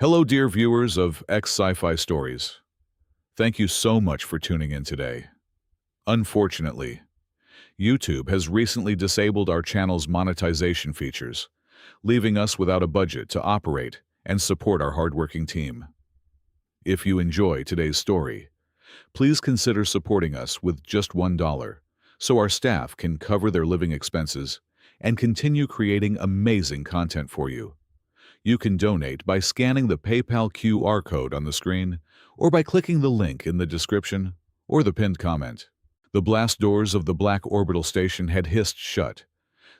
Hello, dear viewers of Sci-fi Stories. Thank you so much for tuning in today. Unfortunately, YouTube has recently disabled our channel's monetization features, leaving us without a budget to operate and support our hardworking team. If you enjoy today's story, please consider supporting us with just $1 so our staff can cover their living expenses and continue creating amazing content for you. You can donate by scanning the PayPal QR code on the screen or by clicking the link in the description or the pinned comment. The blast doors of the Black Orbital Station had hissed shut,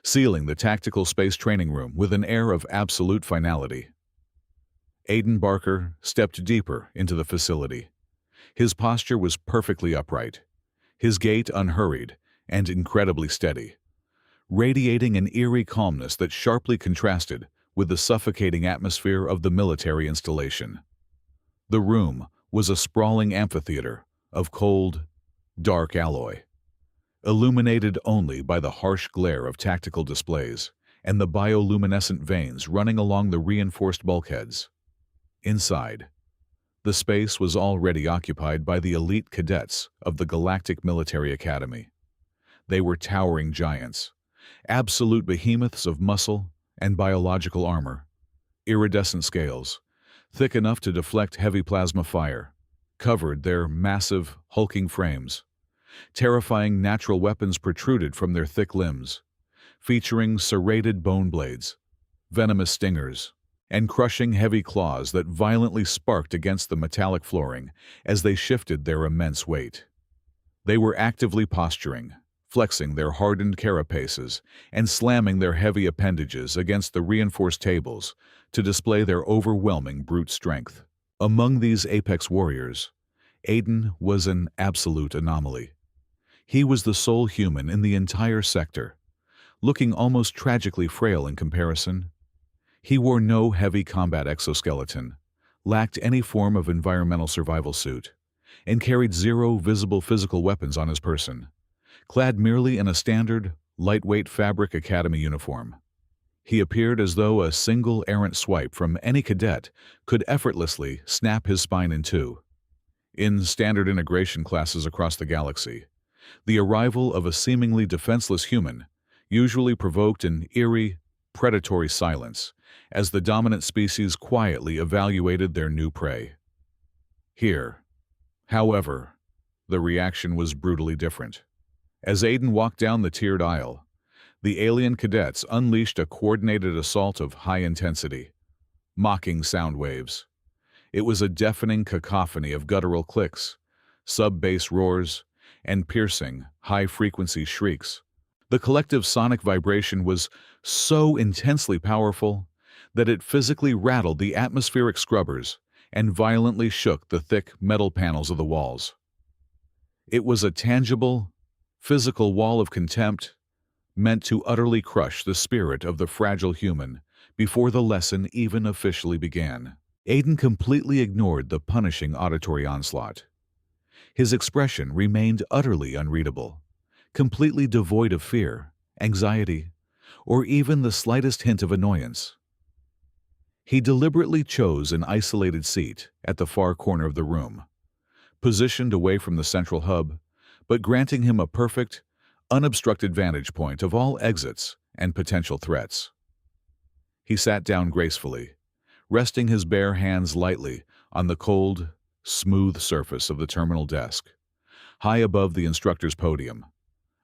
sealing the tactical space training room with an air of absolute finality. Aiden Barker stepped deeper into the facility. His posture was perfectly upright, his gait unhurried and incredibly steady, radiating an eerie calmness that sharply contrasted with the suffocating atmosphere of the military installation. The room was a sprawling amphitheater of cold, dark alloy, illuminated only by the harsh glare of tactical displays and the bioluminescent veins running along the reinforced bulkheads. Inside, the space was already occupied by the elite cadets of the Galactic Military Academy. They were towering giants, absolute behemoths of muscle and biological armor, iridescent scales, thick enough to deflect heavy plasma fire, covered their massive, hulking frames. Terrifying natural weapons protruded from their thick limbs, featuring serrated bone blades, venomous stingers, and crushing heavy claws that violently sparked against the metallic flooring as they shifted their immense weight. They were actively posturing, flexing their hardened carapaces and slamming their heavy appendages against the reinforced tables to display their overwhelming brute strength. Among these apex warriors, Aiden was an absolute anomaly. He was the sole human in the entire sector, looking almost tragically frail in comparison. He wore no heavy combat exoskeleton, lacked any form of environmental survival suit, and carried zero visible physical weapons on his person, clad merely in a standard, lightweight fabric academy uniform. He appeared as though a single errant swipe from any cadet could effortlessly snap his spine in two. In standard integration classes across the galaxy, the arrival of a seemingly defenseless human usually provoked an eerie, predatory silence as the dominant species quietly evaluated their new prey. Here, however, the reaction was brutally different. As Aiden walked down the tiered aisle, the alien cadets unleashed a coordinated assault of high intensity, mocking sound waves. It was a deafening cacophony of guttural clicks, sub-bass roars, and piercing, high-frequency shrieks. The collective sonic vibration was so intensely powerful that it physically rattled the atmospheric scrubbers and violently shook the thick metal panels of the walls. It was a tangible, physical wall of contempt meant to utterly crush the spirit of the fragile human before the lesson even officially began. Aiden completely ignored the punishing auditory onslaught. His expression remained utterly unreadable, completely devoid of fear, anxiety, or even the slightest hint of annoyance. He deliberately chose an isolated seat at the far corner of the room, positioned away from the central hub, but granting him a perfect, unobstructed vantage point of all exits and potential threats. He sat down gracefully, resting his bare hands lightly on the cold, smooth surface of the terminal desk. High above the instructor's podium,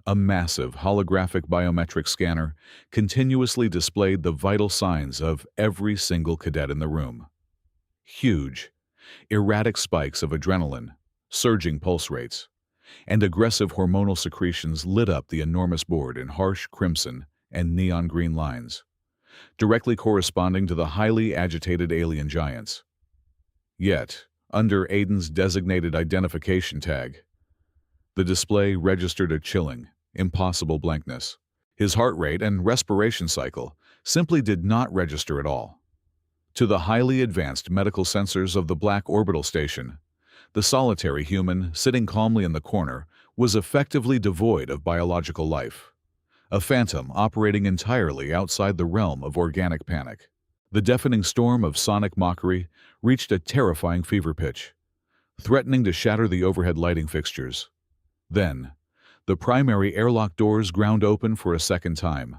a massive holographic biometric scanner continuously displayed the vital signs of every single cadet in the room. Huge, erratic spikes of adrenaline, surging pulse rates, and aggressive hormonal secretions lit up the enormous board in harsh crimson and neon green lines, directly corresponding to the highly agitated alien giants. Yet, under Aiden's designated identification tag, the display registered a chilling, impossible blankness. His heart rate and respiration cycle simply did not register at all. To the highly advanced medical sensors of the Black Orbital Station, the solitary human sitting calmly in the corner was effectively devoid of biological life, a phantom operating entirely outside the realm of organic panic. The deafening storm of sonic mockery reached a terrifying fever pitch, threatening to shatter the overhead lighting fixtures. Then, the primary airlock doors ground open for a second time.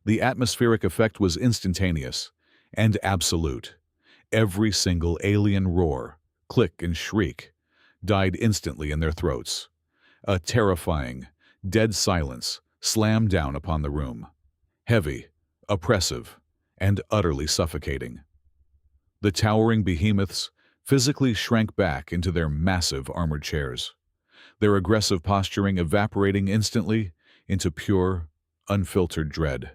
The atmospheric effect was instantaneous and absolute. Every single alien roar, click and shriek died instantly in their throats. A terrifying, dead silence slammed down upon the room. Heavy, oppressive, and utterly suffocating. The towering behemoths physically shrank back into their massive armored chairs, their aggressive posturing evaporating instantly into pure, unfiltered dread.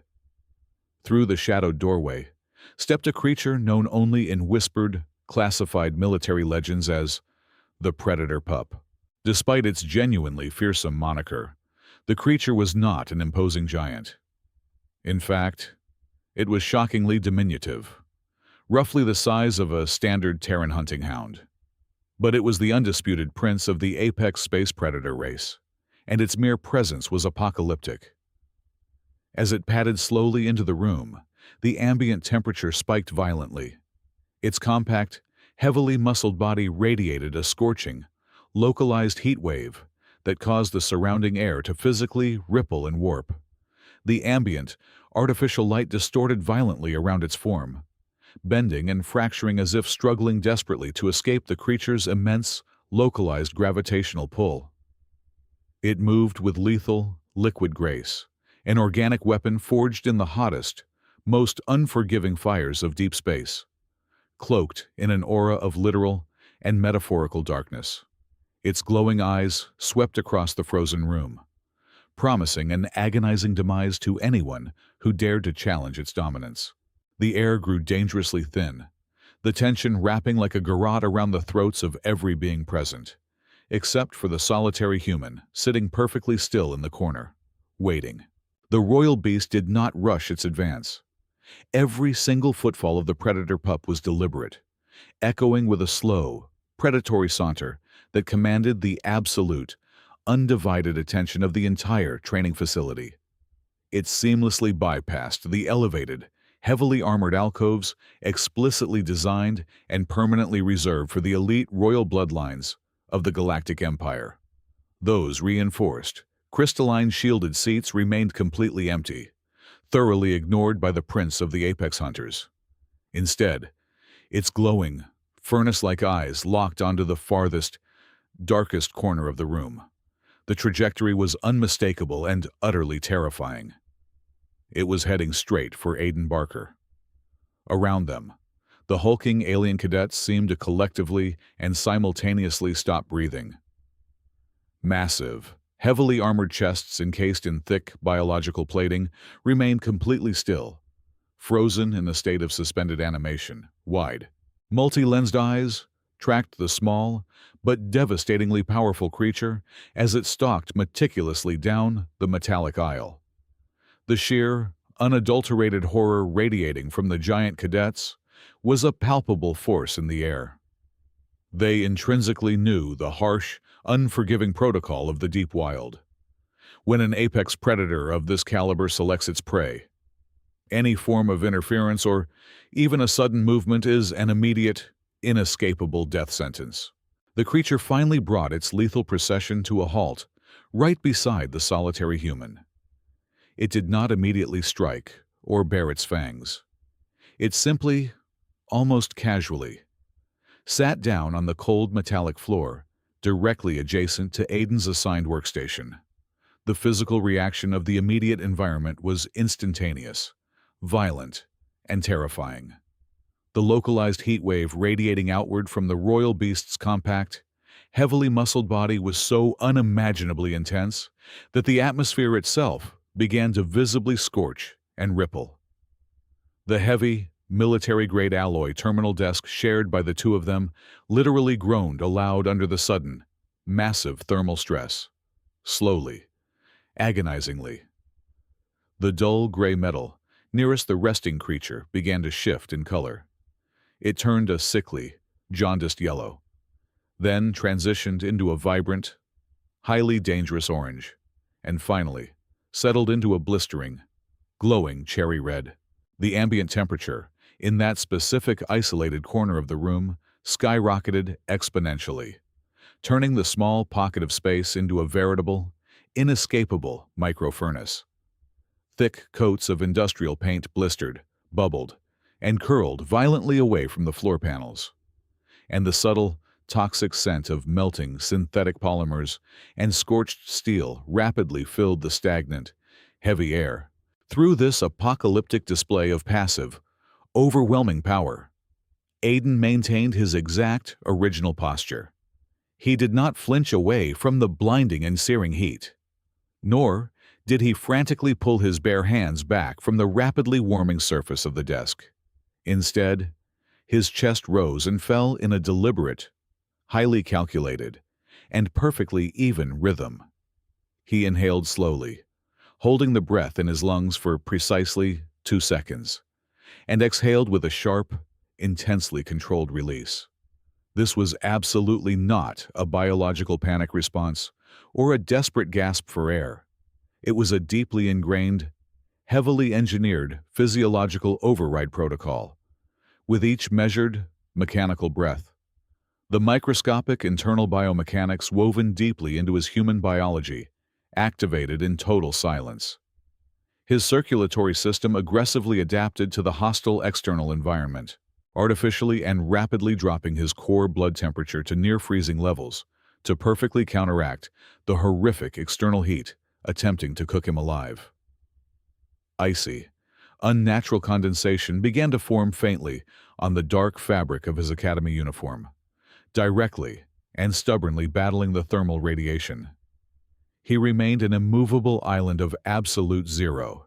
Through the shadowed doorway stepped a creature known only in whispered, classified military legends as the Predator Pup. Despite its genuinely fearsome moniker, the creature was not an imposing giant. In fact, it was shockingly diminutive, roughly the size of a standard Terran hunting hound. But it was the undisputed prince of the apex space predator race, and its mere presence was apocalyptic. As it padded slowly into the room, the ambient temperature spiked violently. Its compact, heavily muscled body radiated a scorching, localized heat wave that caused the surrounding air to physically ripple and warp. The ambient, artificial light distorted violently around its form, bending and fracturing as if struggling desperately to escape the creature's immense, localized gravitational pull. It moved with lethal, liquid grace, an organic weapon forged in the hottest, most unforgiving fires of deep space, cloaked in an aura of literal and metaphorical darkness. Its glowing eyes swept across the frozen room, promising an agonizing demise to anyone who dared to challenge its dominance. The air grew dangerously thin, the tension wrapping like a garrote around the throats of every being present, except for the solitary human sitting perfectly still in the corner, waiting. The royal beast did not rush its advance. Every single footfall of the predator pup was deliberate, echoing with a slow, predatory saunter that commanded the absolute, undivided attention of the entire training facility. It seamlessly bypassed the elevated, heavily armored alcoves explicitly designed and permanently reserved for the elite royal bloodlines of the Galactic Empire. Those reinforced, crystalline shielded seats remained completely empty, thoroughly ignored by the prince of the apex hunters. Instead, its glowing, furnace-like eyes locked onto the farthest, darkest corner of the room. The trajectory was unmistakable and utterly terrifying. It was heading straight for Aiden Barker. Around them, the hulking alien cadets seemed to collectively and simultaneously stop breathing. Massive, heavily armored chests encased in thick biological plating remained completely still, frozen in a state of suspended animation. Wide, multi-lensed eyes tracked the small but devastatingly powerful creature as it stalked meticulously down the metallic aisle. The sheer, unadulterated horror radiating from the giant cadets was a palpable force in the air. They intrinsically knew the harsh, unforgiving protocol of the deep wild. When an apex predator of this caliber selects its prey, any form of interference or even a sudden movement is an immediate, inescapable death sentence. The creature finally brought its lethal procession to a halt, right beside the solitary human. It did not immediately strike or bare its fangs. It simply, almost casually, sat down on the cold metallic floor, directly adjacent to Aiden's assigned workstation. The physical reaction of the immediate environment was instantaneous, violent, and terrifying. The localized heat wave radiating outward from the royal beast's compact, heavily muscled body was so unimaginably intense that the atmosphere itself began to visibly scorch and ripple. The heavy, military-grade alloy terminal desk shared by the two of them literally groaned aloud under the sudden, massive thermal stress. Slowly, agonizingly. The dull gray metal nearest the resting creature began to shift in color. It turned a sickly, jaundiced yellow, then transitioned into a vibrant, highly dangerous orange, and finally settled into a blistering, glowing cherry red. The ambient temperature, in that specific isolated corner of the room skyrocketed exponentially, turning the small pocket of space into a veritable, inescapable microfurnace. Thick coats of industrial paint blistered, bubbled, and curled violently away from the floor panels, and the subtle, toxic scent of melting synthetic polymers and scorched steel rapidly filled the stagnant, heavy air. Through this apocalyptic display of passive, overwhelming power, Aiden maintained his exact original posture. He did not flinch away from the blinding and searing heat, nor did he frantically pull his bare hands back from the rapidly warming surface of the desk. Instead, his chest rose and fell in a deliberate, highly calculated, and perfectly even rhythm. He inhaled slowly, holding the breath in his lungs for precisely 2 seconds, and exhaled with a sharp, intensely controlled release. This was absolutely not a biological panic response or a desperate gasp for air. It was a deeply ingrained, heavily engineered physiological override protocol. With each measured, mechanical breath, the microscopic internal biomechanics woven deeply into his human biology activated in total silence. His circulatory system aggressively adapted to the hostile external environment, artificially and rapidly dropping his core blood temperature to near-freezing levels to perfectly counteract the horrific external heat attempting to cook him alive. Icy, unnatural condensation began to form faintly on the dark fabric of his academy uniform, directly and stubbornly battling the thermal radiation. He remained an immovable island of absolute zero,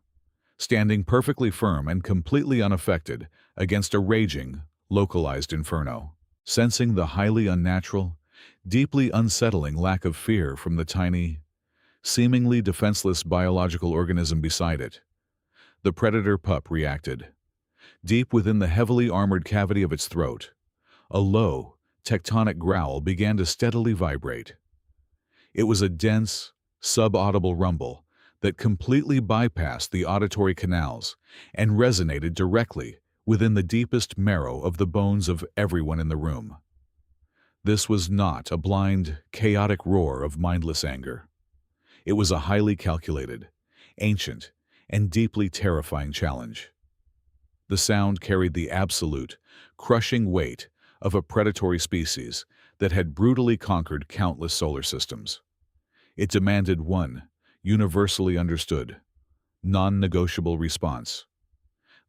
standing perfectly firm and completely unaffected against a raging, localized inferno. Sensing the highly unnatural, deeply unsettling lack of fear from the tiny, seemingly defenseless biological organism beside it, the predator pup reacted. Deep within the heavily armored cavity of its throat, a low, tectonic growl began to steadily vibrate. It was a dense, subaudible rumble that completely bypassed the auditory canals and resonated directly within the deepest marrow of the bones of everyone in the room. This was not a blind, chaotic roar of mindless anger. It was a highly calculated, ancient, and deeply terrifying challenge. The sound carried the absolute, crushing weight of a predatory species that had brutally conquered countless solar systems. It demanded one universally understood, non-negotiable response: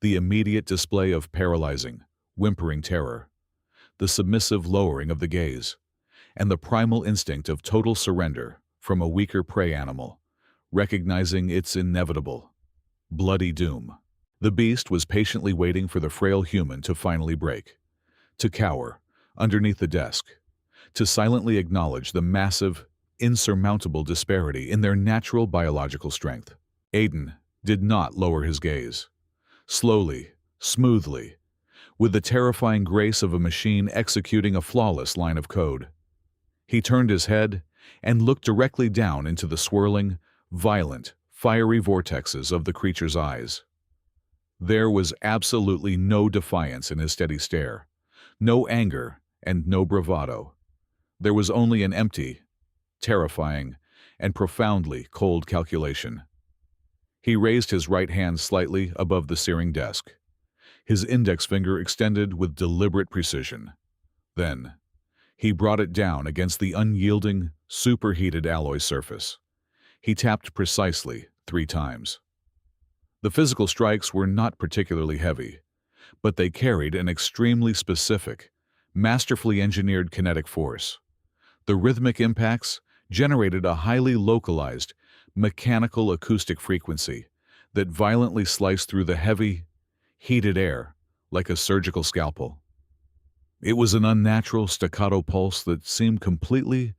the immediate display of paralyzing, whimpering terror, the submissive lowering of the gaze, and the primal instinct of total surrender from a weaker prey animal, recognizing its inevitable, bloody doom. The beast was patiently waiting for the frail human to finally break, to cower underneath the desk, to silently acknowledge the massive, insurmountable disparity in their natural biological strength. Aiden did not lower his gaze. Slowly, smoothly, with the terrifying grace of a machine executing a flawless line of code, he turned his head and looked directly down into the swirling, violent, fiery vortexes of the creature's eyes. There was absolutely no defiance in his steady stare, no anger and no bravado. There was only an empty, terrifying, and profoundly cold calculation. He raised his right hand slightly above the searing desk, his index finger extended with deliberate precision. Then, he brought it down against the unyielding, superheated alloy surface. He tapped precisely 3 times. The physical strikes were not particularly heavy, but they carried an extremely specific, masterfully engineered kinetic force. The rhythmic impacts generated a highly localized, mechanical acoustic frequency that violently sliced through the heavy, heated air like a surgical scalpel. It was an unnatural staccato pulse that seemed completely,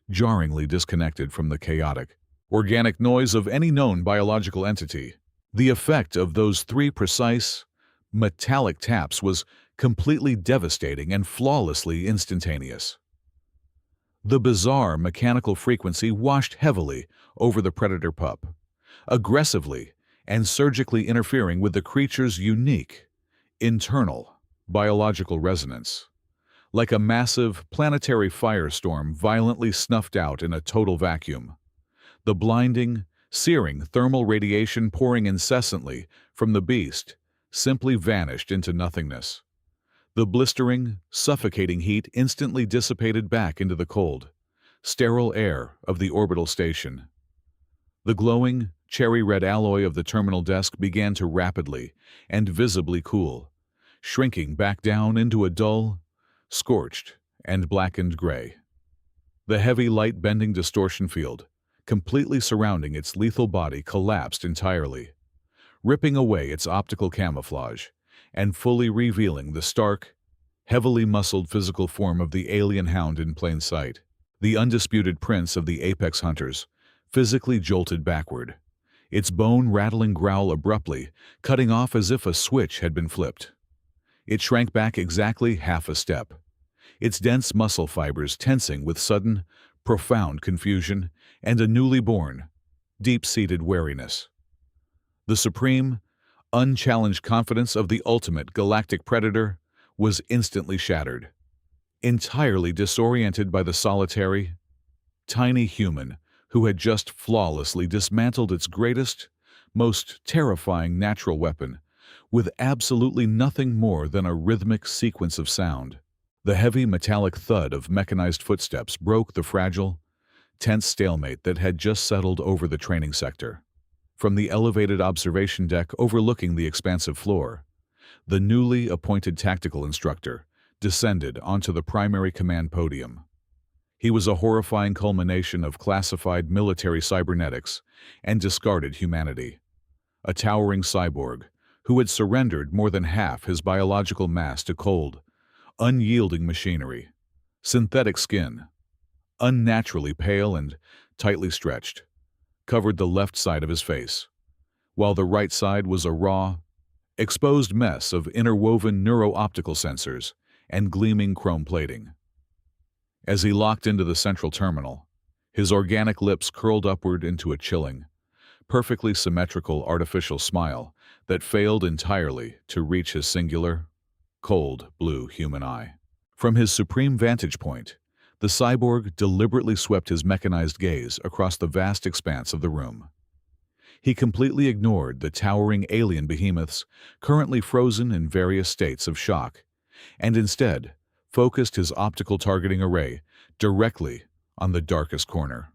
jarringly disconnected from the chaotic, organic noise of any known biological entity. The effect of those 3 precise, metallic taps was completely devastating and flawlessly instantaneous. The bizarre mechanical frequency washed heavily over the predator pup, aggressively and surgically interfering with the creature's unique, Internal, biological resonance. Like a massive planetary firestorm violently snuffed out in a total vacuum. The blinding, searing thermal radiation pouring incessantly from the beast simply vanished into nothingness. The blistering, suffocating heat instantly dissipated back into the cold, sterile air of the orbital station. The glowing, cherry-red alloy of the terminal desk began to rapidly and visibly cool, shrinking back down into a dull, scorched, and blackened gray. The heavy light-bending distortion field, completely surrounding its lethal body, collapsed entirely, ripping away its optical camouflage and fully revealing the stark, heavily muscled physical form of the alien hound in plain sight. The undisputed prince of the apex hunters physically jolted backward, its bone-rattling growl abruptly cutting off as if a switch had been flipped. It shrank back exactly half a step, its dense muscle fibers tensing with sudden, profound confusion and a newly born, deep-seated wariness. The supreme, unchallenged confidence of the ultimate galactic predator was instantly shattered, entirely disoriented by the solitary, tiny human who had just flawlessly dismantled its greatest, most terrifying natural weapon with absolutely nothing more than a rhythmic sequence of sound. The heavy metallic thud of mechanized footsteps broke the fragile, tense stalemate that had just settled over the training sector. From the elevated observation deck overlooking the expansive floor, the newly appointed tactical instructor descended onto the primary command podium. He was a horrifying culmination of classified military cybernetics and discarded humanity. A towering cyborg who had surrendered more than half his biological mass to cold, unyielding machinery, synthetic skin, unnaturally pale and tightly stretched, covered the left side of his face, while the right side was a raw, exposed mess of interwoven neuro-optical sensors and gleaming chrome plating. As he locked into the central terminal, his organic lips curled upward into a chilling, perfectly symmetrical artificial smile that failed entirely to reach his singular, cold blue human eye. From his supreme vantage point, the cyborg deliberately swept his mechanized gaze across the vast expanse of the room. He completely ignored the towering alien behemoths currently frozen in various states of shock, and instead focused his optical targeting array directly on the darkest corner.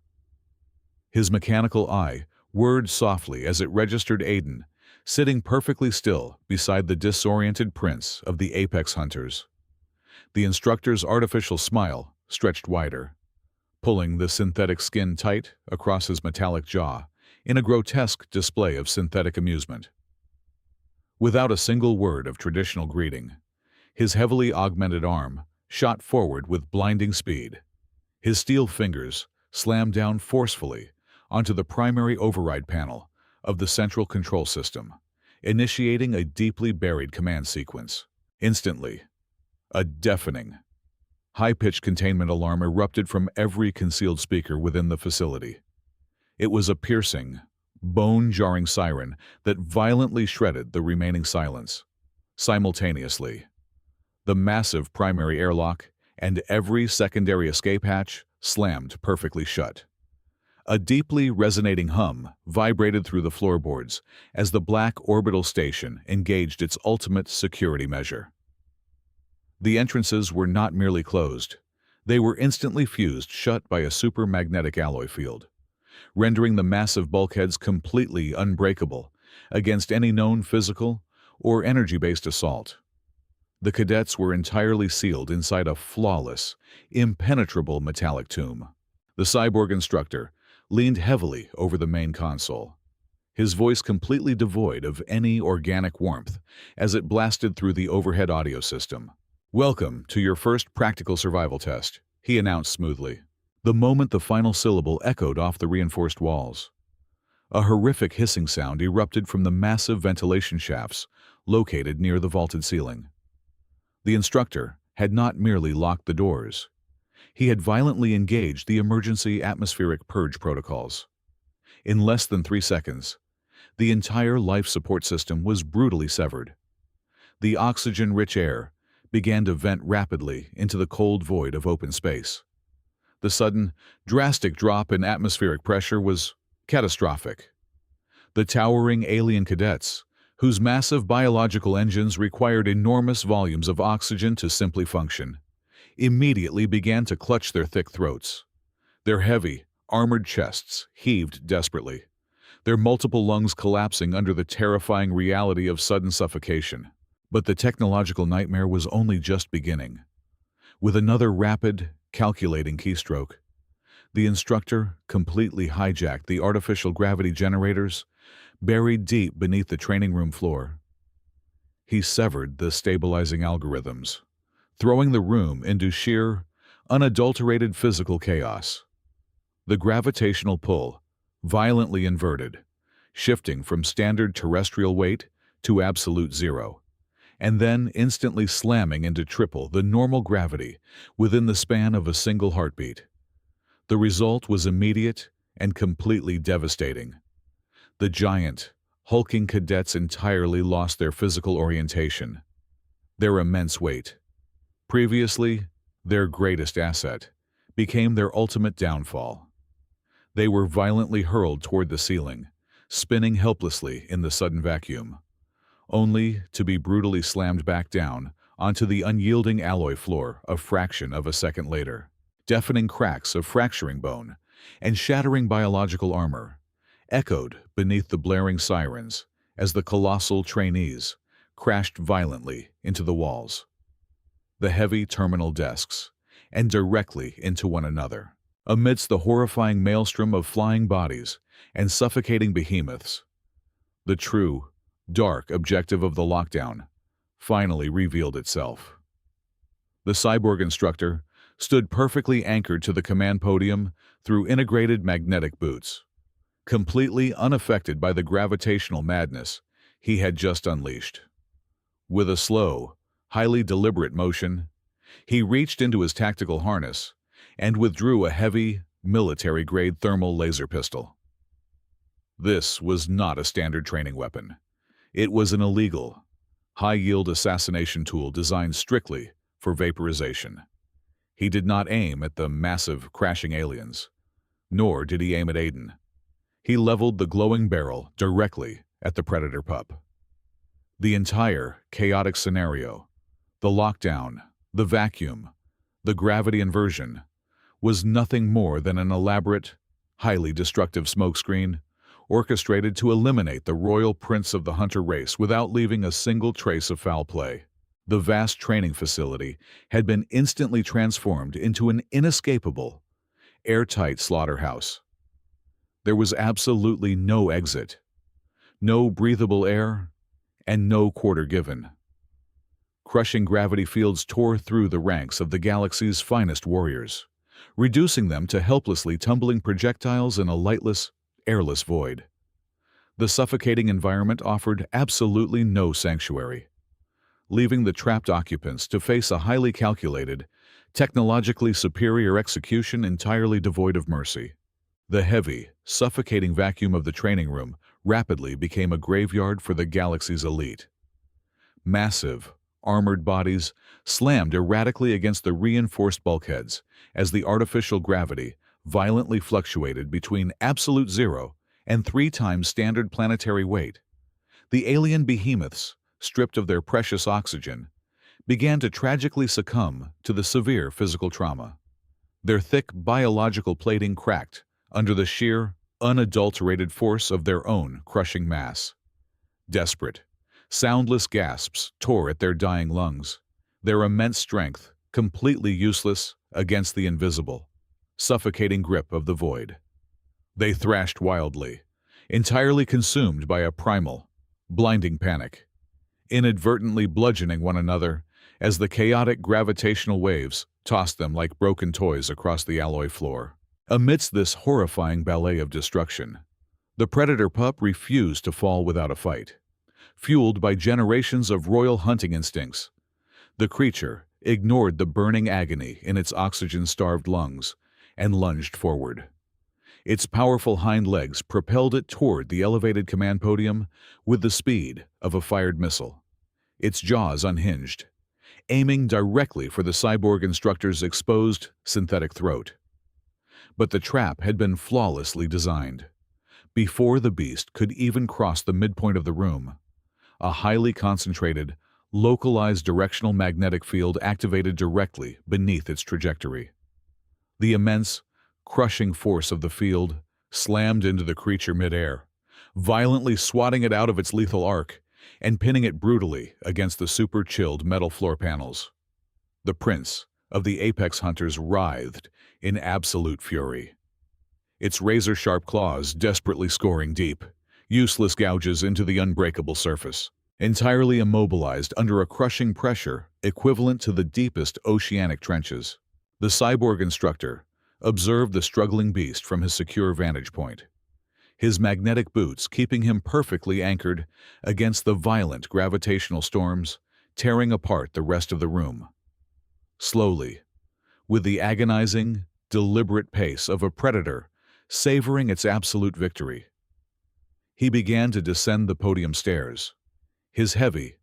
His mechanical eye whirred softly as it registered Aiden, sitting perfectly still beside the disoriented prince of the apex hunters. The instructor's artificial smile stretched wider, pulling the synthetic skin tight across his metallic jaw in a grotesque display of synthetic amusement. Without a single word of traditional greeting, his heavily augmented arm shot forward with blinding speed. His steel fingers slammed down forcefully onto the primary override panel of the central control system, initiating a deeply buried command sequence. Instantly, a deafening, high-pitched containment alarm erupted from every concealed speaker within the facility. It was a piercing, bone-jarring siren that violently shredded the remaining silence. Simultaneously, the massive primary airlock and every secondary escape hatch slammed perfectly shut. A deeply resonating hum vibrated through the floorboards as the black orbital station engaged its ultimate security measure. The entrances were not merely closed, they were instantly fused shut by a supermagnetic alloy field, rendering the massive bulkheads completely unbreakable against any known physical or energy-based assault. The cadets were entirely sealed inside a flawless, impenetrable metallic tomb. The cyborg instructor leaned heavily over the main console, his voice completely devoid of any organic warmth as it blasted through the overhead audio system. "Welcome to your first practical survival test," he announced smoothly, the moment the final syllable echoed off the reinforced walls. A horrific hissing sound erupted from the massive ventilation shafts located near the vaulted ceiling. The instructor had not merely locked the doors. He had violently engaged the emergency atmospheric purge protocols. In less than 3 seconds, the entire life support system was brutally severed. The oxygen-rich air began to vent rapidly into the cold void of open space. The sudden, drastic drop in atmospheric pressure was catastrophic. The towering alien cadets, whose massive biological engines required enormous volumes of oxygen to simply function, immediately began to clutch their thick throats. Their heavy, armored chests heaved desperately, their multiple lungs collapsing under the terrifying reality of sudden suffocation. But the technological nightmare was only just beginning. With another rapid, calculating keystroke, the instructor completely hijacked the artificial gravity generators buried deep beneath the training room floor. He severed the stabilizing algorithms, throwing the room into sheer, unadulterated physical chaos. The gravitational pull violently inverted, shifting from standard terrestrial weight to absolute zero, and then instantly slamming into triple the normal gravity within the span of a single heartbeat. The result was immediate and completely devastating. The giant, hulking cadets entirely lost their physical orientation. Their immense weight, previously their greatest asset, became their ultimate downfall. They were violently hurled toward the ceiling, spinning helplessly in the sudden vacuum, only to be brutally slammed back down onto the unyielding alloy floor a fraction of a second later. Deafening cracks of fracturing bone and shattering biological armor echoed beneath the blaring sirens as the colossal trainees crashed violently into the walls, the heavy terminal desks, and directly into one another. Amidst the horrifying maelstrom of flying bodies and suffocating behemoths, the true, dark objective of the lockdown finally revealed itself. The cyborg instructor stood perfectly anchored to the command podium through integrated magnetic boots, completely unaffected by the gravitational madness he had just unleashed. With a slow, highly deliberate motion, he reached into his tactical harness and withdrew a heavy, military-grade thermal laser pistol. This was not a standard training weapon. It was an illegal, high-yield assassination tool designed strictly for vaporization. He did not aim at the massive, crashing aliens, nor did he aim at Aiden. He leveled the glowing barrel directly at the Predator pup. The entire chaotic scenario, the lockdown, the vacuum, the gravity inversion, was nothing more than an elaborate, highly destructive smokescreen orchestrated to eliminate the royal prince of the hunter race without leaving a single trace of foul play. The vast training facility had been instantly transformed into an inescapable, airtight slaughterhouse. There was absolutely no exit, no breathable air, and no quarter given. Crushing gravity fields tore through the ranks of the galaxy's finest warriors, reducing them to helplessly tumbling projectiles in a lightless, airless void. The suffocating environment offered absolutely no sanctuary, leaving the trapped occupants to face a highly calculated, technologically superior execution entirely devoid of mercy. The heavy, suffocating vacuum of the training room rapidly became a graveyard for the galaxy's elite. Massive, armored bodies slammed erratically against the reinforced bulkheads as the artificial gravity violently fluctuated between absolute zero and 3 times standard planetary weight. The alien behemoths, stripped of their precious oxygen, began to tragically succumb to the severe physical trauma. Their thick biological plating cracked under the sheer, unadulterated force of their own crushing mass. Desperate, soundless gasps tore at their dying lungs, their immense strength completely useless against the invisible, suffocating grip of the void. They thrashed wildly, entirely consumed by a primal, blinding panic, inadvertently bludgeoning one another as the chaotic gravitational waves tossed them like broken toys across the alloy floor. Amidst this horrifying ballet of destruction, the Predator pup refused to fall without a fight. Fueled by generations of royal hunting instincts, the creature ignored the burning agony in its oxygen-starved lungs and lunged forward. Its powerful hind legs propelled it toward the elevated command podium with the speed of a fired missile. its jaws unhinged, aiming directly for the cyborg instructor's exposed synthetic throat. But the trap had been flawlessly designed. Before the beast could even cross the midpoint of the room, a highly concentrated, localized directional magnetic field activated directly beneath its trajectory. The immense, crushing force of the field slammed into the creature midair, violently swatting it out of its lethal arc and pinning it brutally against the super-chilled metal floor panels. The prince of the apex hunters writhed in absolute fury, its razor-sharp claws desperately scoring deep, useless gouges into the unbreakable surface, entirely immobilized under a crushing pressure equivalent to the deepest oceanic trenches. The cyborg instructor observed the struggling beast from his secure vantage point, his magnetic boots keeping him perfectly anchored against the violent gravitational storms tearing apart the rest of the room. Slowly, with the agonizing, deliberate pace of a predator savoring its absolute victory, he began to descend the podium stairs. His heavy,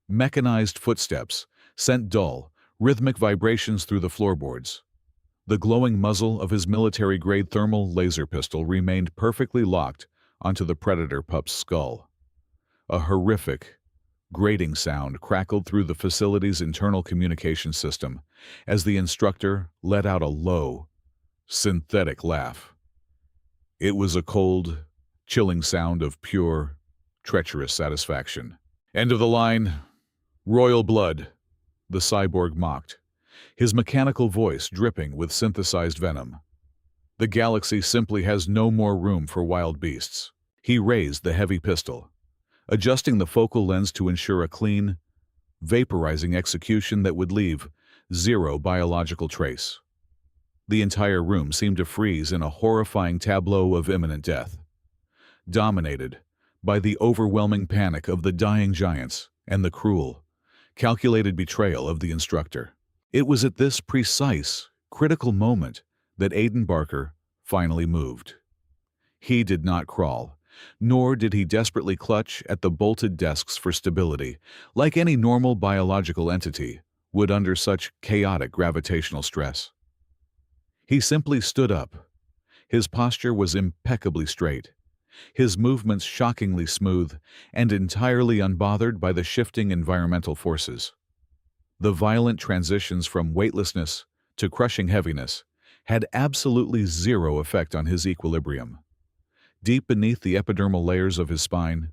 mechanized footsteps sent dull, rhythmic vibrations through the floorboards. The glowing muzzle of his military-grade thermal laser pistol remained perfectly locked onto the predator pup's skull. A horrific, grating sound crackled through the facility's internal communication system as the instructor let out a low, synthetic laugh. It was a cold, chilling sound of pure, treacherous satisfaction. "End of the line, royal blood," the cyborg mocked, his mechanical voice dripping with synthesized venom. "The galaxy simply has no more room for wild beasts." He raised the heavy pistol, adjusting the focal lens to ensure a clean, vaporizing execution that would leave zero biological trace. The entire room seemed to freeze in a horrifying tableau of imminent death, dominated by the overwhelming panic of the dying giants and the cruel, calculated betrayal of the instructor. It was at this precise, critical moment that Aiden Barker finally moved. He did not crawl, nor did he desperately clutch at the bolted desks for stability, like any normal biological entity would under such chaotic gravitational stress. He simply stood up. His posture was impeccably straight, his movements shockingly smooth and entirely unbothered by the shifting environmental forces. The violent transitions from weightlessness to crushing heaviness had absolutely zero effect on his equilibrium. Deep beneath the epidermal layers of his spine,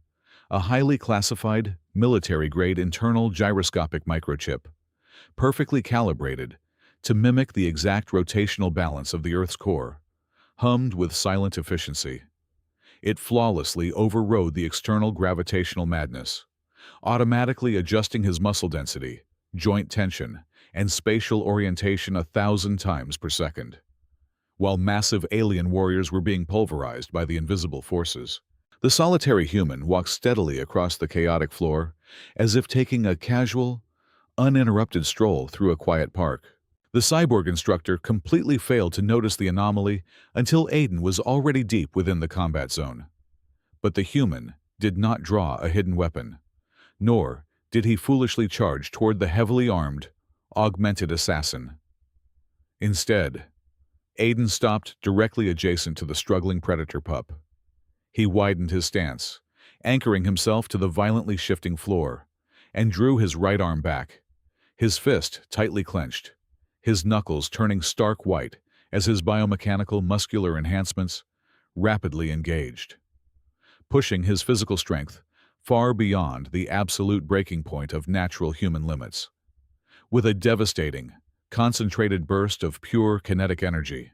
a highly classified, military-grade internal gyroscopic microchip, perfectly calibrated to mimic the exact rotational balance of the Earth's core, hummed with silent efficiency. It flawlessly overrode the external gravitational madness, automatically adjusting his muscle density, joint tension, and spatial orientation 1,000 times per second. While massive alien warriors were being pulverized by the invisible forces, the solitary human walked steadily across the chaotic floor as if taking a casual, uninterrupted stroll through a quiet park. The cyborg instructor completely failed to notice the anomaly until Aiden was already deep within the combat zone. But the human did not draw a hidden weapon, nor did he foolishly charge toward the heavily armed, augmented assassin. Instead, Aiden stopped directly adjacent to the struggling predator pup. He widened his stance, anchoring himself to the violently shifting floor, and drew his right arm back, his fist tightly clenched, his knuckles turning stark white as his biomechanical muscular enhancements rapidly engaged, pushing his physical strength far beyond the absolute breaking point of natural human limits. With a devastating, concentrated burst of pure kinetic energy,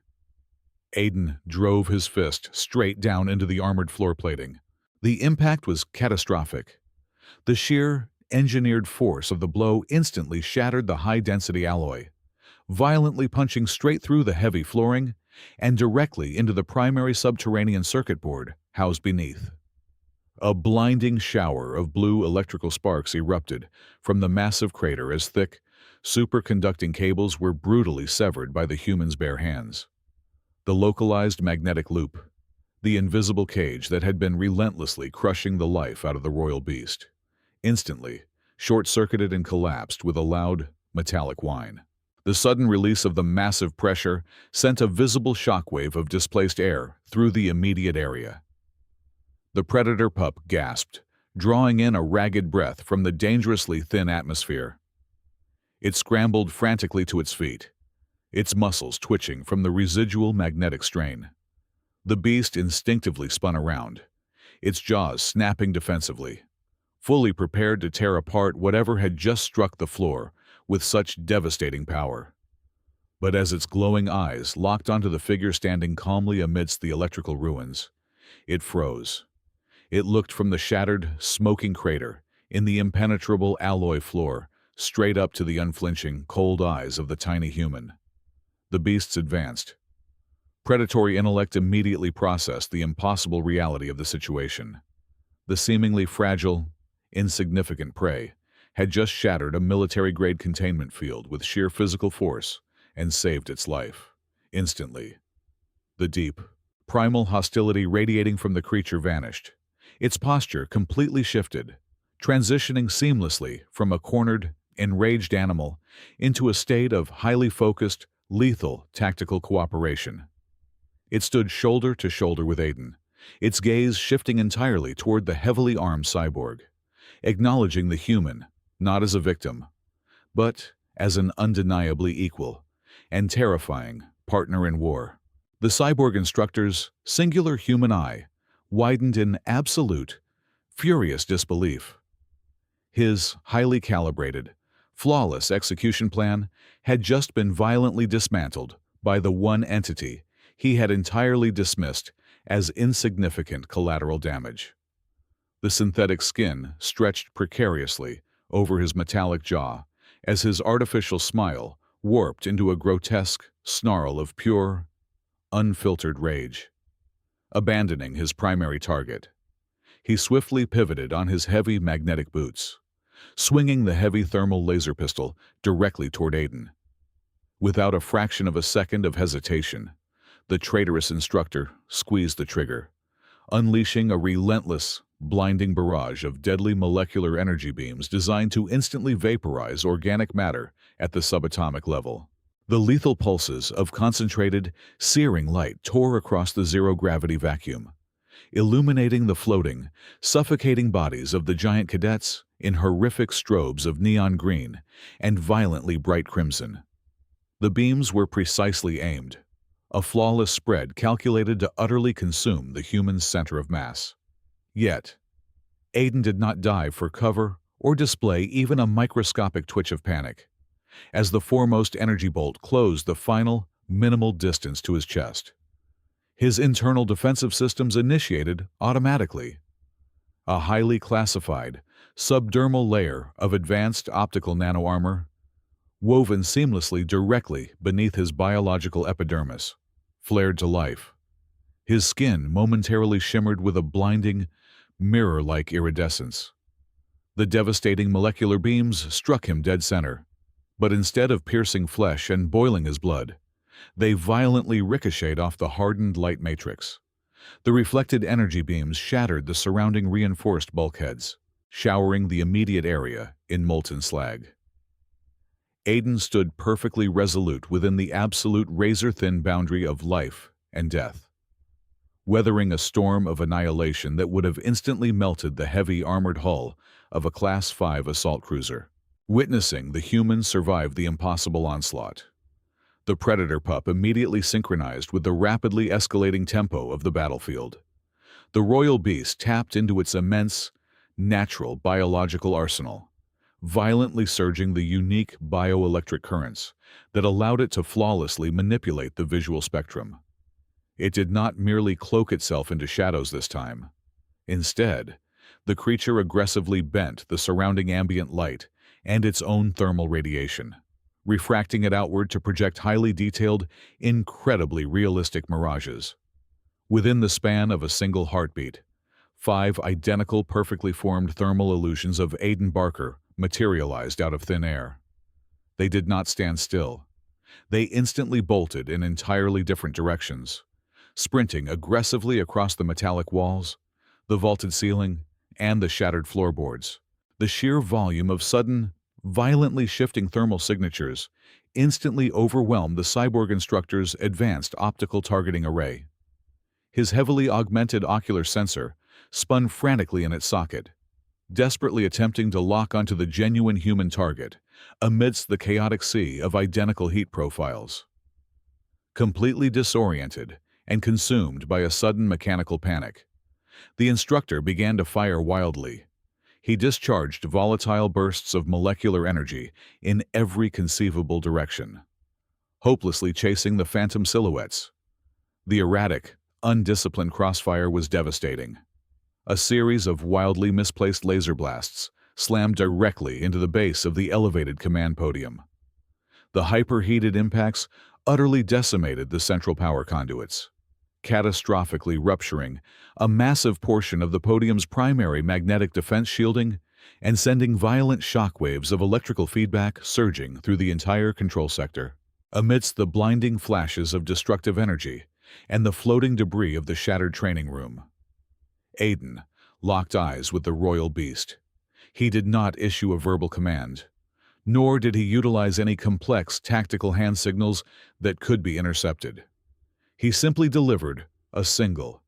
Aiden drove his fist straight down into the armored floor plating. The impact was catastrophic. The sheer, engineered force of the blow instantly shattered the high-density alloy, violently punching straight through the heavy flooring and directly into the primary subterranean circuit board housed beneath. A blinding shower of blue electrical sparks erupted from the massive crater as thick, superconducting cables were brutally severed by the human's bare hands. The localized magnetic loop, the invisible cage that had been relentlessly crushing the life out of the royal beast, instantly short-circuited and collapsed with a loud, metallic whine. The sudden release of the massive pressure sent a visible shockwave of displaced air through the immediate area. The predator pup gasped, drawing in a ragged breath from the dangerously thin atmosphere. It scrambled frantically to its feet, its muscles twitching from the residual magnetic strain. The beast instinctively spun around, its jaws snapping defensively, fully prepared to tear apart whatever had just struck the floor with such devastating power. But as its glowing eyes locked onto the figure standing calmly amidst the electrical ruins, it froze. It looked from the shattered, smoking crater in the impenetrable alloy floor straight up to the unflinching, cold eyes of the tiny human. The beast's advanced, predatory intellect immediately processed the impossible reality of the situation. The seemingly fragile, insignificant prey had just shattered a military-grade containment field with sheer physical force and saved its life. Instantly, the deep, primal hostility radiating from the creature vanished. Its posture completely shifted, transitioning seamlessly from a cornered, enraged animal into a state of highly focused, lethal tactical cooperation. It stood shoulder to shoulder with Aiden, its gaze shifting entirely toward the heavily armed cyborg, acknowledging the human not as a victim, but as an undeniably equal and terrifying partner in war. The cyborg instructor's singular human eye widened in absolute, furious disbelief. His highly calibrated, flawless execution plan had just been violently dismantled by the one entity he had entirely dismissed as insignificant collateral damage. The synthetic skin stretched precariously over his metallic jaw as his artificial smile warped into a grotesque snarl of pure, unfiltered rage. Abandoning his primary target, he swiftly pivoted on his heavy magnetic boots, swinging the heavy thermal laser pistol directly toward Aiden. Without a fraction of a second of hesitation, the traitorous instructor squeezed the trigger, unleashing a relentless, blinding barrage of deadly molecular energy beams designed to instantly vaporize organic matter at the subatomic level. The lethal pulses of concentrated, searing light tore across the zero-gravity vacuum, illuminating the floating, suffocating bodies of the giant cadets in horrific strobes of neon green and violently bright crimson. The beams were precisely aimed, a flawless spread calculated to utterly consume the human's center of mass. Yet, Aiden did not dive for cover or display even a microscopic twitch of panic, as the foremost energy bolt closed the final, minimal distance to his chest. His internal defensive systems initiated automatically. A highly classified, subdermal layer of advanced optical nanoarmor, woven seamlessly directly beneath his biological epidermis, flared to life. His skin momentarily shimmered with a blinding, mirror-like iridescence. The devastating molecular beams struck him dead center, but instead of piercing flesh and boiling his blood, they violently ricocheted off the hardened light matrix. The reflected energy beams shattered the surrounding reinforced bulkheads, showering the immediate area in molten slag. Aiden stood perfectly resolute within the absolute razor-thin boundary of life and death, weathering a storm of annihilation that would have instantly melted the heavy armored hull of a Class 5 assault cruiser. Witnessing the humans survive the impossible onslaught, the predator pup immediately synchronized with the rapidly escalating tempo of the battlefield. The royal beast tapped into its immense, natural biological arsenal, violently surging the unique bioelectric currents that allowed it to flawlessly manipulate the visual spectrum. It did not merely cloak itself into shadows this time. Instead, the creature aggressively bent the surrounding ambient light and its own thermal radiation, refracting it outward to project highly detailed, incredibly realistic mirages. Within the span of a single heartbeat, 5 identical, perfectly formed thermal illusions of Aiden Barker materialized out of thin air. They did not stand still. They instantly bolted in entirely different directions, sprinting aggressively across the metallic walls, the vaulted ceiling, and the shattered floorboards, The sheer volume of sudden, violently shifting thermal signatures instantly overwhelmed the cyborg instructor's advanced optical targeting array. His heavily augmented ocular sensor spun frantically in its socket, desperately attempting to lock onto the genuine human target amidst the chaotic sea of identical heat profiles. Completely disoriented and consumed by a sudden mechanical panic, the instructor began to fire wildly. He discharged volatile bursts of molecular energy in every conceivable direction, hopelessly chasing the phantom silhouettes. The erratic, undisciplined crossfire was devastating. A series of wildly misplaced laser blasts slammed directly into the base of the elevated command podium. The hyperheated impacts utterly decimated the central power conduits, catastrophically rupturing a massive portion of the podium's primary magnetic defense shielding and sending violent shockwaves of electrical feedback surging through the entire control sector. Amidst the blinding flashes of destructive energy and the floating debris of the shattered training room, Aiden locked eyes with the royal beast. He did not issue a verbal command, nor did he utilize any complex tactical hand signals that could be intercepted. He simply delivered a single,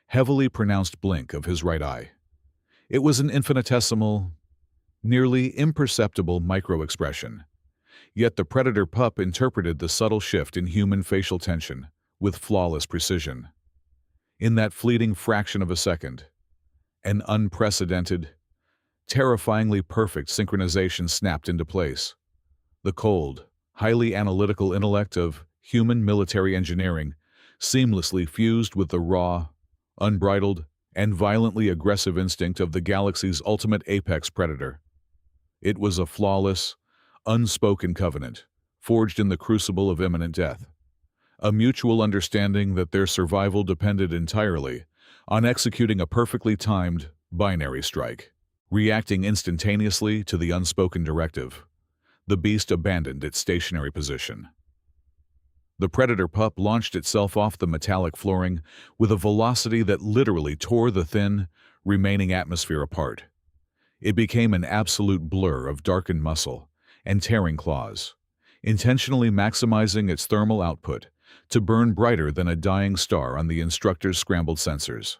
heavily pronounced blink of his right eye. It was an infinitesimal, nearly imperceptible micro-expression, yet the predator pup interpreted the subtle shift in human facial tension with flawless precision. In that fleeting fraction of a second, an unprecedented, terrifyingly perfect synchronization snapped into place. The cold, highly analytical intellect of human military engineering seamlessly fused with the raw, unbridled, and violently aggressive instinct of the galaxy's ultimate apex predator. It was a flawless, unspoken covenant, forged in the crucible of imminent death. A mutual understanding that their survival depended entirely on executing a perfectly timed, binary strike. Reacting instantaneously to the unspoken directive, the beast abandoned its stationary position. The predator pup launched itself off the metallic flooring with a velocity that literally tore the thin, remaining atmosphere apart. It became an absolute blur of darkened muscle and tearing claws, intentionally maximizing its thermal output to burn brighter than a dying star on the instructor's scrambled sensors.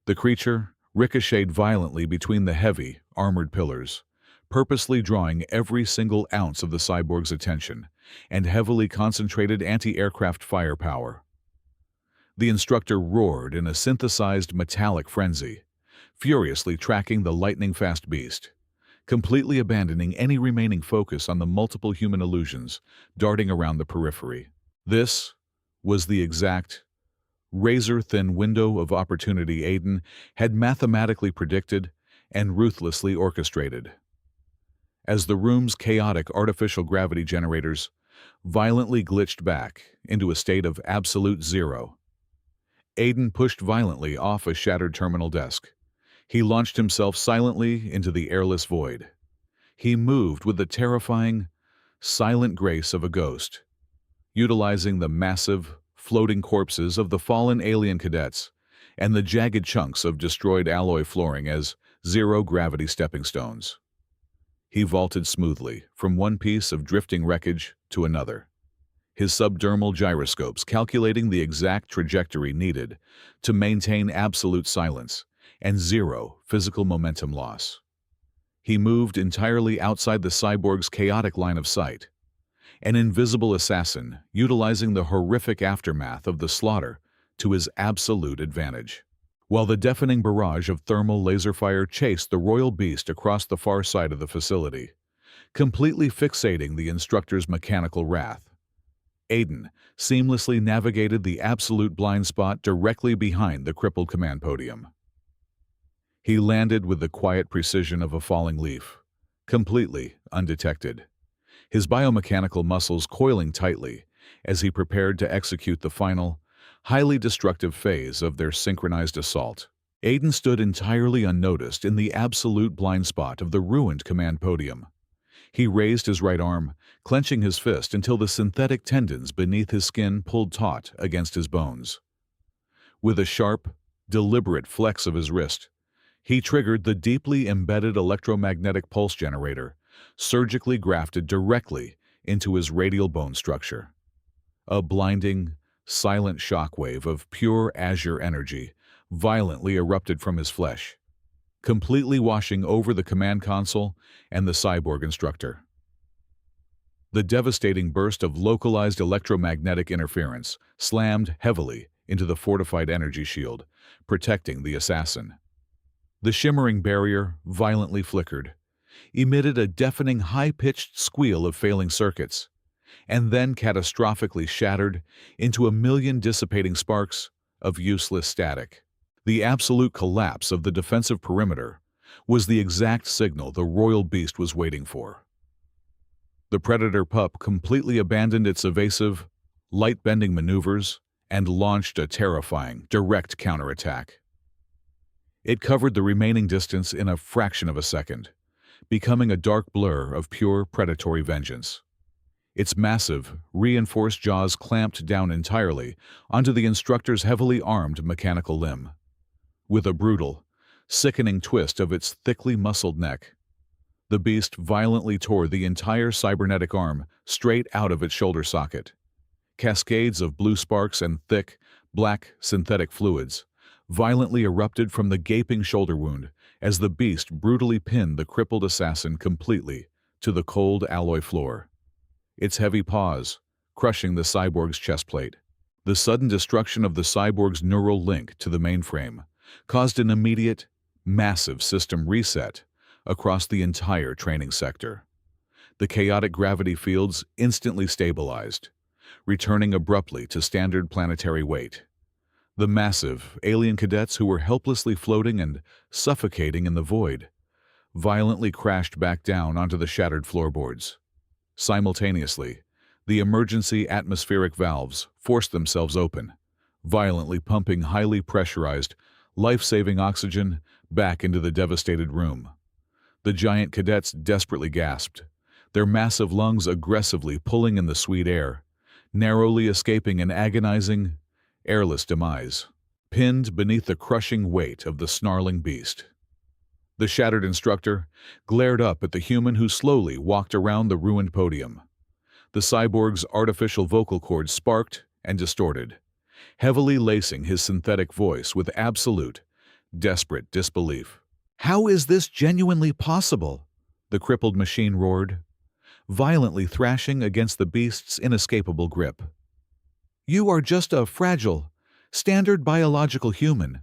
The creature ricocheted violently between the heavy, armored pillars, purposely drawing every single ounce of the cyborg's attention and heavily concentrated anti-aircraft firepower. The instructor roared in a synthesized metallic frenzy, furiously tracking the lightning-fast beast, completely abandoning any remaining focus on the multiple human illusions darting around the periphery. This was the exact, razor-thin window of opportunity Aiden had mathematically predicted and ruthlessly orchestrated. As the room's chaotic artificial gravity generators violently glitched back into a state of absolute zero, Aiden pushed violently off a shattered terminal desk. He launched himself silently into the airless void. He moved with the terrifying, silent grace of a ghost, utilizing the massive, floating corpses of the fallen alien cadets and the jagged chunks of destroyed alloy flooring as zero-gravity stepping stones. He vaulted smoothly from one piece of drifting wreckage to another, his subdermal gyroscopes calculating the exact trajectory needed to maintain absolute silence and zero physical momentum loss. He moved entirely outside the cyborg's chaotic line of sight, an invisible assassin utilizing the horrific aftermath of the slaughter to his absolute advantage. While the deafening barrage of thermal laser fire chased the royal beast across the far side of the facility, completely fixating the instructor's mechanical wrath, Aiden seamlessly navigated the absolute blind spot directly behind the crippled command podium. He landed with the quiet precision of a falling leaf, completely undetected, his biomechanical muscles coiling tightly as he prepared to execute the final, highly destructive phase of their synchronized assault. Aiden stood entirely unnoticed in the absolute blind spot of the ruined command podium. He raised his right arm, clenching his fist until the synthetic tendons beneath his skin pulled taut against his bones. With a sharp, deliberate flex of his wrist, He triggered the deeply embedded electromagnetic pulse generator, surgically grafted directly into his radial bone structure. A blinding, silent shockwave of pure azure energy violently erupted from his flesh, completely washing over the command console and the cyborg instructor. The devastating burst of localized electromagnetic interference slammed heavily into the fortified energy shield, protecting the assassin. The shimmering barrier violently flickered, emitted a deafening high-pitched squeal of failing circuits, and then catastrophically shattered into a million dissipating sparks of useless static. The absolute collapse of the defensive perimeter was the exact signal the royal beast was waiting for. The Predator pup completely abandoned its evasive, light-bending maneuvers and launched a terrifying, direct counterattack. It covered the remaining distance in a fraction of a second, becoming a dark blur of pure predatory vengeance. Its massive, reinforced jaws clamped down entirely onto the instructor's heavily armed mechanical limb. With a brutal, sickening twist of its thickly muscled neck, the beast violently tore the entire cybernetic arm straight out of its shoulder socket. Cascades of blue sparks and thick, black synthetic fluids violently erupted from the gaping shoulder wound as the beast brutally pinned the crippled assassin completely to the cold alloy floor, its heavy paws crushing the cyborg's chest plate. The sudden destruction of the cyborg's neural link to the mainframe caused an immediate, massive system reset across the entire training sector. The chaotic gravity fields instantly stabilized, returning abruptly to standard planetary weight. The massive alien cadets who were helplessly floating and suffocating in the void violently crashed back down onto the shattered floorboards. Simultaneously, the emergency atmospheric valves forced themselves open, violently pumping highly pressurized, life-saving oxygen back into the devastated room. The giant cadets desperately gasped, their massive lungs aggressively pulling in the sweet air, narrowly escaping an agonizing, airless demise, pinned beneath the crushing weight of the snarling beast. The shattered instructor glared up at the human who slowly walked around the ruined podium. The cyborg's artificial vocal cords sparked and distorted, heavily lacing his synthetic voice with absolute, desperate disbelief. "How is this genuinely possible?" the crippled machine roared, violently thrashing against the beast's inescapable grip. "You are just a fragile, standard biological human.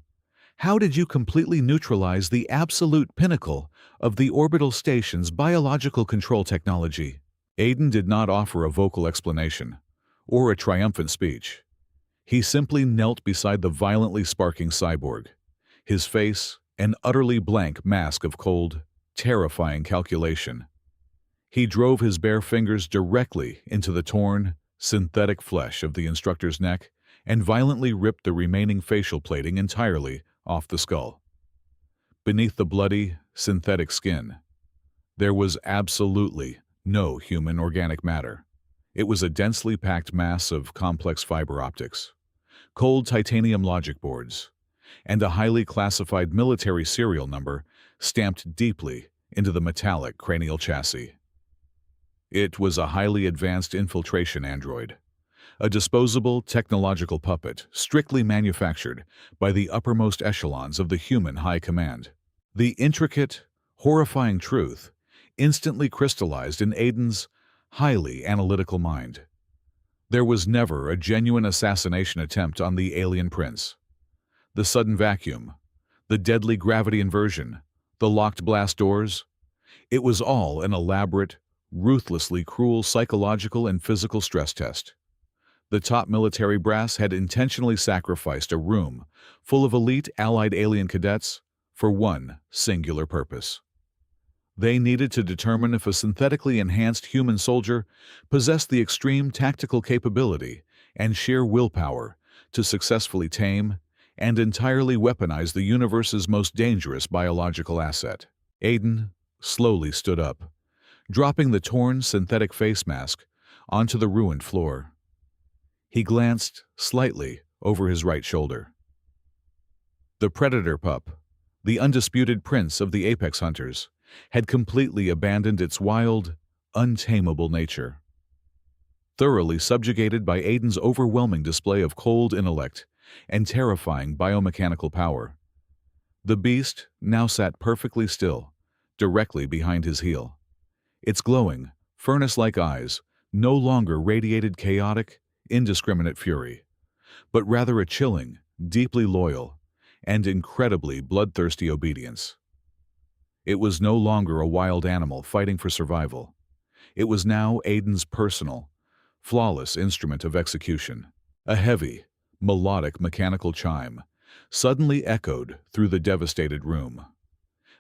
How did you completely neutralize the absolute pinnacle of the orbital station's biological control technology?" Aiden did not offer a vocal explanation or a triumphant speech. He simply knelt beside the violently sparking cyborg, his face an utterly blank mask of cold, terrifying calculation. He drove his bare fingers directly into the torn, synthetic flesh of the instructor's neck and violently ripped the remaining facial plating entirely off the skull. Beneath the bloody, synthetic skin, there was absolutely no human organic matter. It was a densely packed mass of complex fiber optics, cold titanium logic boards, and a highly classified military serial number stamped deeply into the metallic cranial chassis. It was a highly advanced infiltration android, a disposable technological puppet strictly manufactured by the uppermost echelons of the human high command. The intricate, horrifying truth instantly crystallized in Aiden's highly analytical mind. There was never a genuine assassination attempt on the alien prince. The sudden vacuum, the deadly gravity inversion, the locked blast doors, it was all an elaborate, ruthlessly cruel psychological and physical stress test. The top military brass had intentionally sacrificed a room full of elite allied alien cadets for one singular purpose. They needed to determine if a synthetically enhanced human soldier possessed the extreme tactical capability and sheer willpower to successfully tame and entirely weaponize the universe's most dangerous biological asset. Aiden slowly stood up, dropping the torn synthetic face mask onto the ruined floor. He glanced slightly over his right shoulder. The Predator pup, the undisputed prince of the apex hunters, had completely abandoned its wild, untamable nature. Thoroughly subjugated by Aiden's overwhelming display of cold intellect and terrifying biomechanical power, the beast now sat perfectly still, directly behind his heel. Its glowing, furnace-like eyes no longer radiated chaotic, indiscriminate fury, but rather a chilling, deeply loyal, and incredibly bloodthirsty obedience. It was no longer a wild animal fighting for survival. It was now Aiden's personal, flawless instrument of execution. A heavy, melodic mechanical chime suddenly echoed through the devastated room.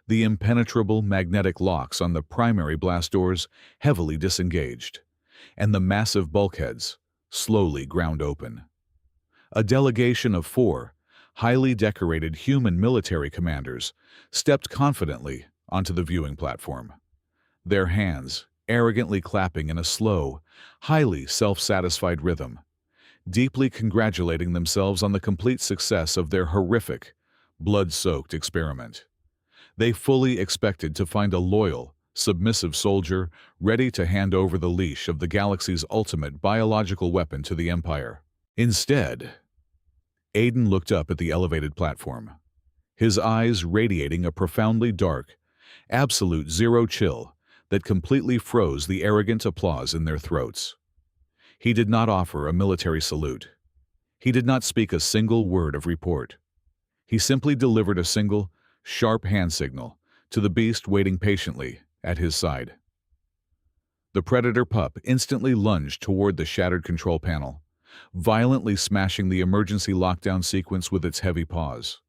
The impenetrable magnetic locks on the primary blast doors heavily disengaged, and the massive bulkheads slowly ground open. A delegation of 4 highly decorated human military commanders stepped confidently onto the viewing platform, their hands arrogantly clapping in a slow, highly self-satisfied rhythm, deeply congratulating themselves on the complete success of their horrific, blood-soaked experiment. They fully expected to find a loyal, submissive soldier ready to hand over the leash of the galaxy's ultimate biological weapon to the Empire. Instead, Aiden looked up at the elevated platform, his eyes radiating a profoundly dark, absolute zero chill that completely froze the arrogant applause in their throats. He did not offer a military salute. He did not speak a single word of report. He simply delivered a single, sharp hand signal to the beast waiting patiently at his side. The predator pup instantly lunged toward the shattered control panel, violently smashing the emergency lockdown sequence with its heavy paws.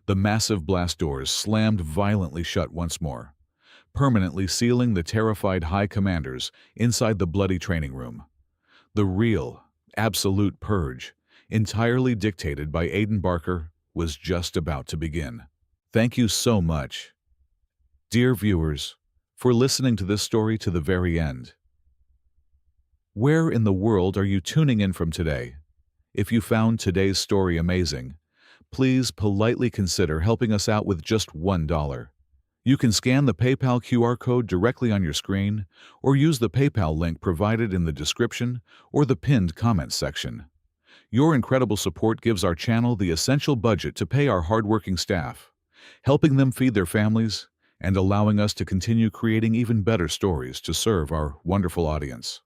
The massive blast doors slammed violently shut once more, permanently sealing the terrified high commanders inside the bloody training room. The real, absolute purge, entirely dictated by Aiden Barker, was just about to begin. Thank you so much, dear viewers, for listening to this story to the very end. Where in the world are you tuning in from today? If you found today's story amazing, please politely consider helping us out with just $1. You can scan the PayPal QR code directly on your screen or use the PayPal link provided in the description or the pinned comments section. Your incredible support gives our channel the essential budget to pay our hardworking staff, helping them feed their families and allowing us to continue creating even better stories to serve our wonderful audience.